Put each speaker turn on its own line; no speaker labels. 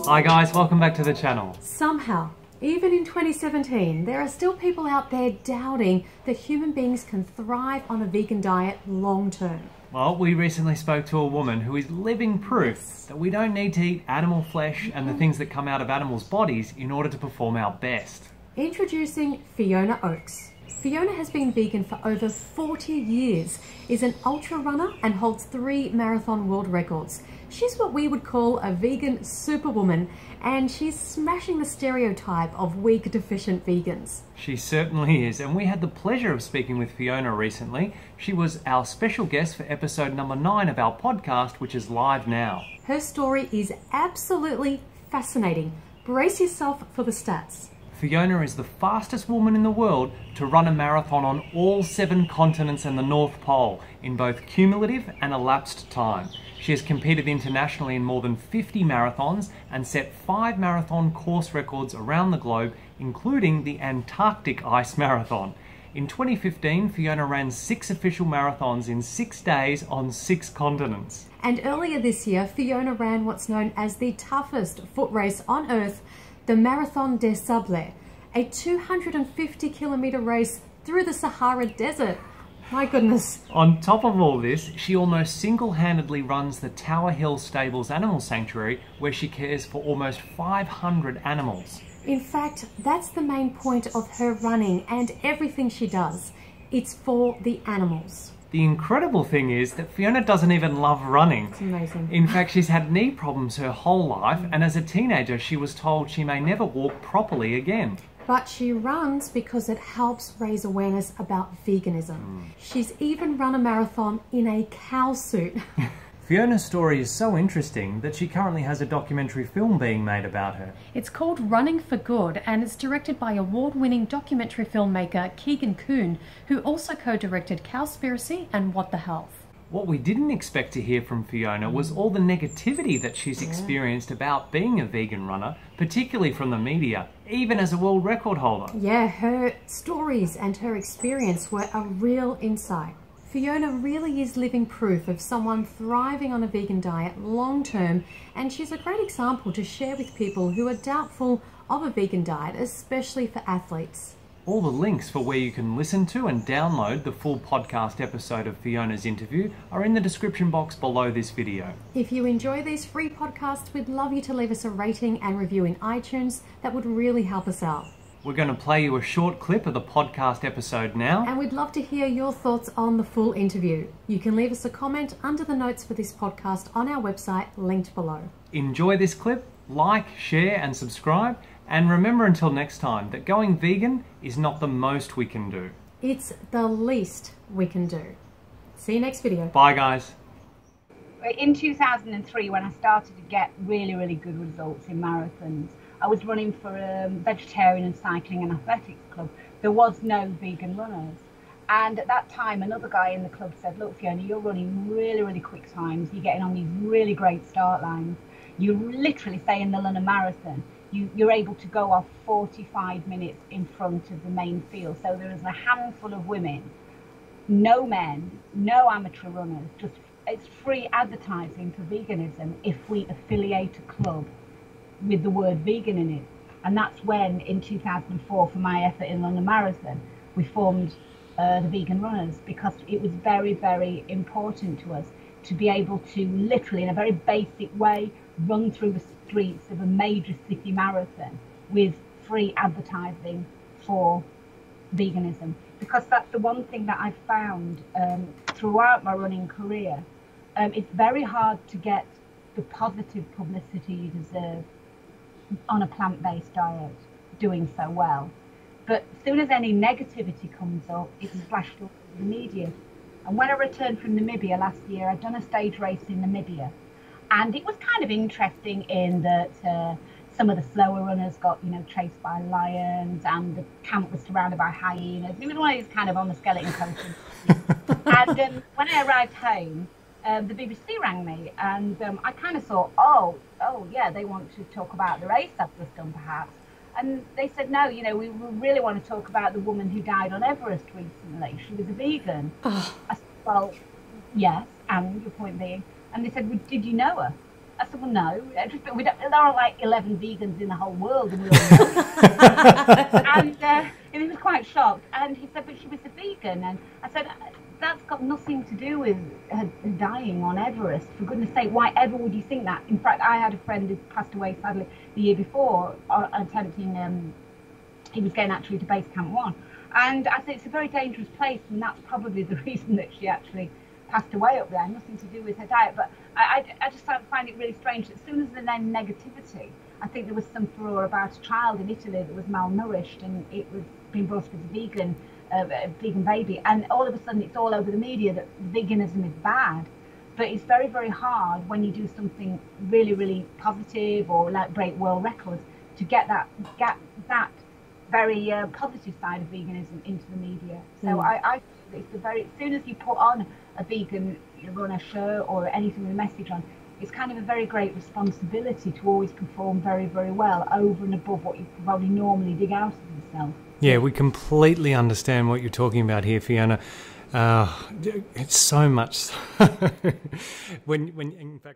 Hi guys, welcome back to the channel.
Somehow, even in 2017, there are still people out there doubting that human beings can thrive on a vegan diet long term.
Well, we recently spoke to a woman who is living proof that we don't need to eat animal flesh and the things that come out of animals' bodies in order to perform our best.
Introducing Fiona Oakes. Fiona has been vegan for over 40 years, is an ultra runner and holds 3 marathon world records. She's what we would call a vegan superwoman, and she's smashing the stereotype of weak, deficient vegans.
She certainly is, and we had the pleasure of speaking with Fiona recently. She was our special guest for episode number 9 of our podcast, which is live now.
Her story is absolutely fascinating. Brace yourself for the stats.
Fiona is the fastest woman in the world to run a marathon on all 7 continents and the North Pole in both cumulative and elapsed time. She has competed internationally in more than 50 marathons and set 5 marathon course records around the globe, including the Antarctic Ice Marathon. In 2015, Fiona ran 6 official marathons in 6 days on 6 continents.
And earlier this year, Fiona ran what's known as the toughest foot race on Earth, the Marathon des Sables, a 250-kilometre race through the Sahara Desert. My goodness.
On top of all this, she almost single-handedly runs the Tower Hill Stables Animal Sanctuary, where she cares for almost 500 animals.
In fact, that's the main point of her running and everything she does. It's for the animals.
The incredible thing is that Fiona doesn't even love running.
It's amazing.
In fact, she's had knee problems her whole life, and as a teenager she was told she may never walk properly again.
But she runs because it helps raise awareness about veganism. She's even run a marathon in a cow suit.
Fiona's story is so interesting that she currently has a documentary film being made about her.
It's called Running for Good, and it's directed by award-winning documentary filmmaker Keegan Kuhn, who also co-directed Cowspiracy and What the Health.
What we didn't expect to hear from Fiona was all the negativity that she's experienced about being a vegan runner, particularly from the media, even as a world record holder.
Yeah, her stories and her experience were a real insight. Fiona really is living proof of someone thriving on a vegan diet long term, and she's a great example to share with people who are doubtful of a vegan diet, especially for athletes.
All the links for where you can listen to and download the full podcast episode of Fiona's interview are in the description box below this video.
If you enjoy these free podcasts, we'd love you to leave us a rating and review in iTunes. That would really help us out.
We're going to play you a short clip of the podcast episode now.
And we'd love to hear your thoughts on the full interview. You can leave us a comment under the notes for this podcast on our website, linked below.
Enjoy this clip, like, share and subscribe. And remember until next time that going vegan is not the most we can do.
It's the least we can do. See you next video.
Bye guys.
In 2003, when I started to get really good results in marathons, I was running for a vegetarian and cycling and athletics club. There was no vegan runners. And at that time, another guy in the club said, look, Fiona, you're running really quick times. You're getting on these really great start lines. You literally say in the London Marathon, you're able to go off 45 minutes in front of the main field. So there is a handful of women, no men, no amateur runners, just it's free advertising for veganism if we affiliate a club with the word vegan in it. And that's when, in 2004, for my effort in London Marathon, we formed the Vegan Runners, because it was very important to us to be able to literally, in a very basic way, run through the streets of a major city marathon with free advertising for veganism. Because that's the one thing that I've found throughout my running career. It's very hard to get the positive publicity you deserve on a plant-based diet, doing so well. But as soon as any negativity comes up, it's splashed up in the media. And when I returned from Namibia last year, I'd done a stage race in Namibia. And it was kind of interesting in that some of the slower runners got, chased by lions, and the camp was surrounded by hyenas. It was one of these kind of on the skeleton coaches. And when I arrived home, the BBC rang me, and I kind of thought, oh yeah, they want to talk about the race I've just done perhaps. And they said, no, we really want to talk about the woman who died on Everest recently. She was a vegan. I said, well, yes, and your point being. And they said, well, did you know her? I I said, well, no. There are like 11 vegans in the whole world. And, we all know. And he was quite shocked. And he said, but she was a vegan. And I said, that's got nothing to do with her dying on Everest. For goodness sake, why ever would you think that? In fact, I had a friend who passed away, sadly, the year before, attempting, he was going actually to Base Camp 1. And I said, it's a very dangerous place, and that's probably the reason that she actually passed away up there, nothing to do with her diet. But I just find it really strange that as soon as there's then negativity, I think there was some furore about a child in Italy that was malnourished, and it was being brought up as a vegan baby, and all of a sudden it's all over the media that veganism is bad. But it's very, very hard when you do something really, really positive or like break world records to get that very positive side of veganism into the media. So I think it's as soon as you put on a vegan runner shirt or anything with a message on, it's kind of a very great responsibility to always perform very, very well over and above what you probably normally dig out of yourself.
Yeah, we completely understand what you're talking about here, Fiona. It's so much when in fact